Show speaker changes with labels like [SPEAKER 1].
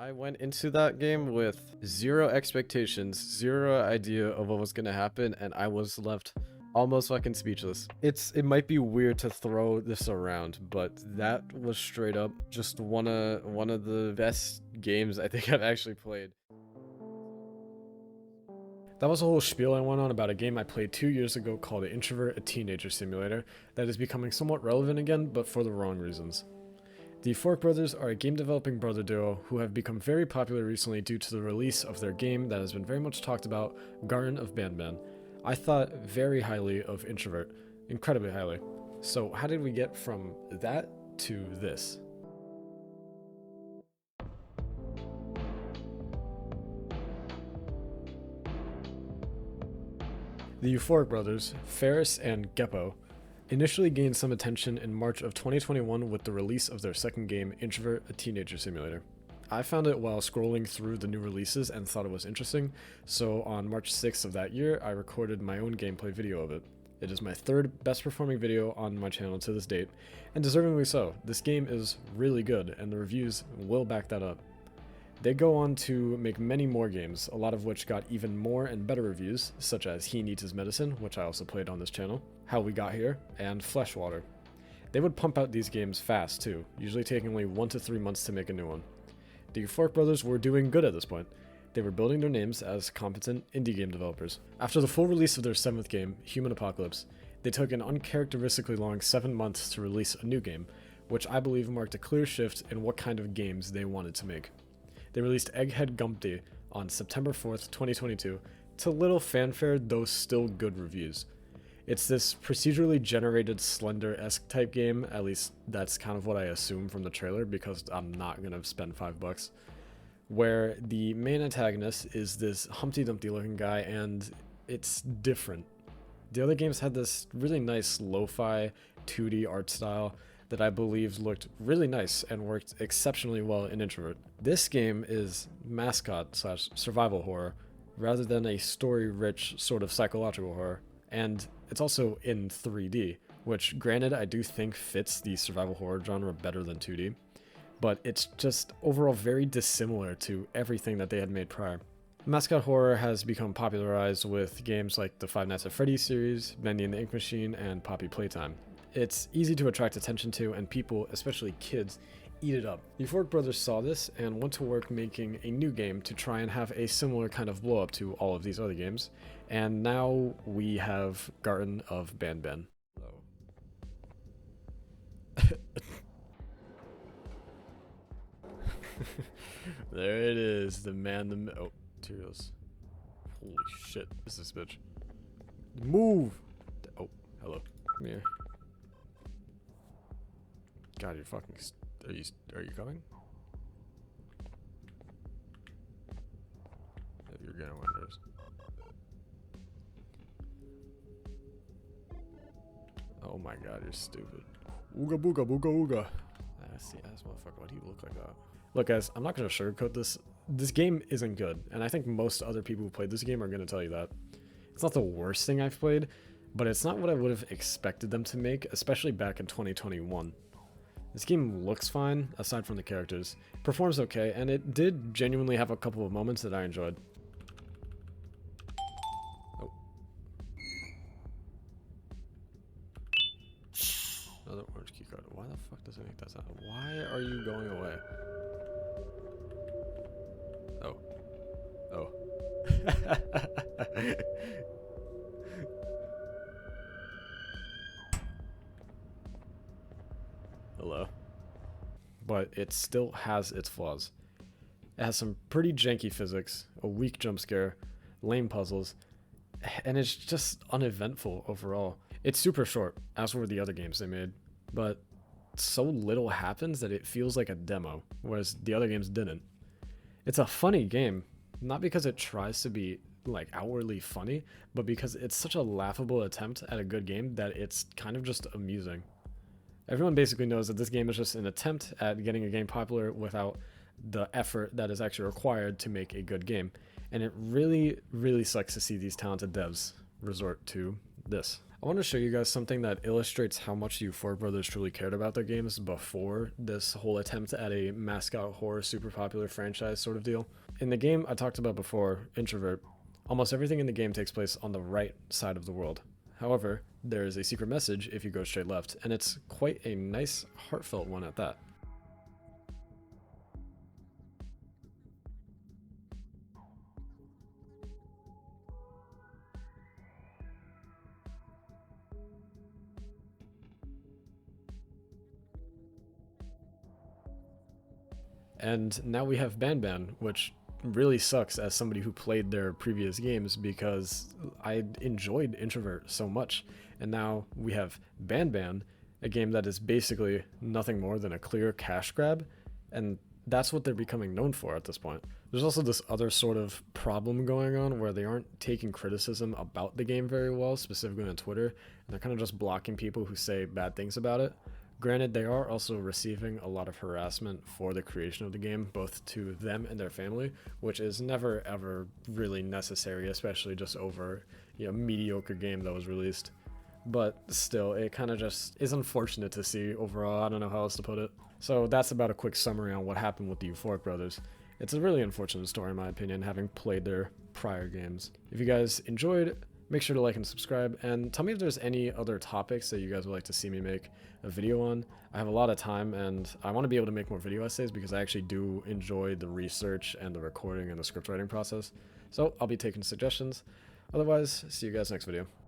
[SPEAKER 1] I went into that game with zero expectations, zero idea of what was gonna happen, and I was left almost fucking speechless. It might be weird to throw this around, but that was straight up just one of the best games I think I've actually played. That was a whole spiel I went on about a game I played 2 years ago called Introvert, a Teenager Simulator that is becoming somewhat relevant again, but for the wrong reasons. The Euphoric brothers are a game developing brother duo who have become very popular recently due to the release of their game that has been very much talked about, Garten of Banban. I thought very highly of Introvert, incredibly highly. So how did we get from that to this? The Euphoric brothers, Ferris and Geppo, initially gained some attention in March of 2021 with the release of their second game, Introvert, a Teenager Simulator. I found it while scrolling through the new releases and thought it was interesting, so on March 6th of that year, I recorded my own gameplay video of it. It is my third best performing video on my channel to this date, and deservingly so. This game is really good, and the reviews will back that up. They go on to make many more games, a lot of which got even more and better reviews, such as He Needs His Medicine, which I also played on this channel, How We Got Here, and Fleshwater. They would pump out these games fast too, usually taking only 1 to 3 months to make a new one. The Euphoric brothers were doing good at this point. They were building their names as competent indie game developers. After the full release of their 7th game, Human Apocalypse, they took an uncharacteristically long 7 months to release a new game, which I believe marked a clear shift in what kind of games they wanted to make. They released Egghead Gumpty on September 4th, 2022, to little fanfare, though still good reviews. It's this procedurally generated Slender-esque type game, at least that's kind of what I assume from the trailer, because I'm not gonna spend $5, where the main antagonist is this Humpty Dumpty looking guy, and it's different. The other games had this really nice lo-fi 2D art style that I believe looked really nice and worked exceptionally well in Introvert. This game is mascot/survival horror rather than a story-rich sort of psychological horror, and it's also in 3D, which granted I do think fits the survival horror genre better than 2D, but it's just overall very dissimilar to everything that they had made prior. Mascot horror has become popularized with games like the Five Nights at Freddy's series, Bendy and the Ink Machine, and Poppy Playtime. It's easy to attract attention to, and people, especially kids, eat it up. The Euphoric brothers saw this and went to work making a new game to try and have a similar kind of blow up to all of these other games, and now we have Garten of Banban. There it is, the man, oh, materials. Holy shit, this is bitch. Move! Oh, hello. Come here. God, you're fucking. Are you coming? You're gonna win this. Oh my god, you're stupid. Ooga booga booga ooga. That's the ass motherfucker. Why do you look like that? Look, guys, I'm not gonna sugarcoat this. This game isn't good, and I think most other people who played this game are gonna tell you that. It's not the worst thing I've played, but it's not what I would have expected them to make, especially back in 2021. This game looks fine, aside from the characters, performs okay, and it did genuinely have a couple of moments that I enjoyed. Oh. Another orange keycard. Why the fuck does it make that sound? Why are you going away? Oh. Oh. Hello. But it still has its flaws. It has some pretty janky physics, a weak jump scare, lame puzzles, and it's just uneventful overall. It's super short, as were the other games they made, but so little happens that it feels like a demo, whereas the other games didn't. It's a funny game, not because it tries to be like outwardly funny, but because it's such a laughable attempt at a good game that it's kind of just amusing. Everyone basically knows that this game is just an attempt at getting a game popular without the effort that is actually required to make a good game. And it really, really sucks to see these talented devs resort to this. I want to show you guys something that illustrates how much the Euphoric brothers truly cared about their games before this whole attempt at a mascot horror super popular franchise sort of deal. In the game I talked about before, Introvert, almost everything in the game takes place on the right side of the world. However, there is a secret message if you go straight left, and it's quite a nice, heartfelt one at that. And now we have Banban, which really sucks as somebody who played their previous games because I enjoyed Introvert so much. And now we have Banban, a game that is basically nothing more than a clear cash grab, and that's what they're becoming known for at this point. There's also this other sort of problem going on where they aren't taking criticism about the game very well, specifically on Twitter, and they're kind of just blocking people who say bad things about it. Granted, they are also receiving a lot of harassment for the creation of the game, both to them and their family, which is never ever really necessary, especially just over a mediocre game that was released. But still, it kind of just is unfortunate to see overall. I don't know how else to put it. So that's about a quick summary on what happened with the Euphoric brothers. It's a really unfortunate story in my opinion, having played their prior games. If you guys enjoyed, make sure to like and subscribe, and tell me if there's any other topics that you guys would like to see me make a video on. I have a lot of time and I want to be able to make more video essays because I actually do enjoy the research and the recording and the script writing process. So I'll be taking suggestions. Otherwise, see you guys next video.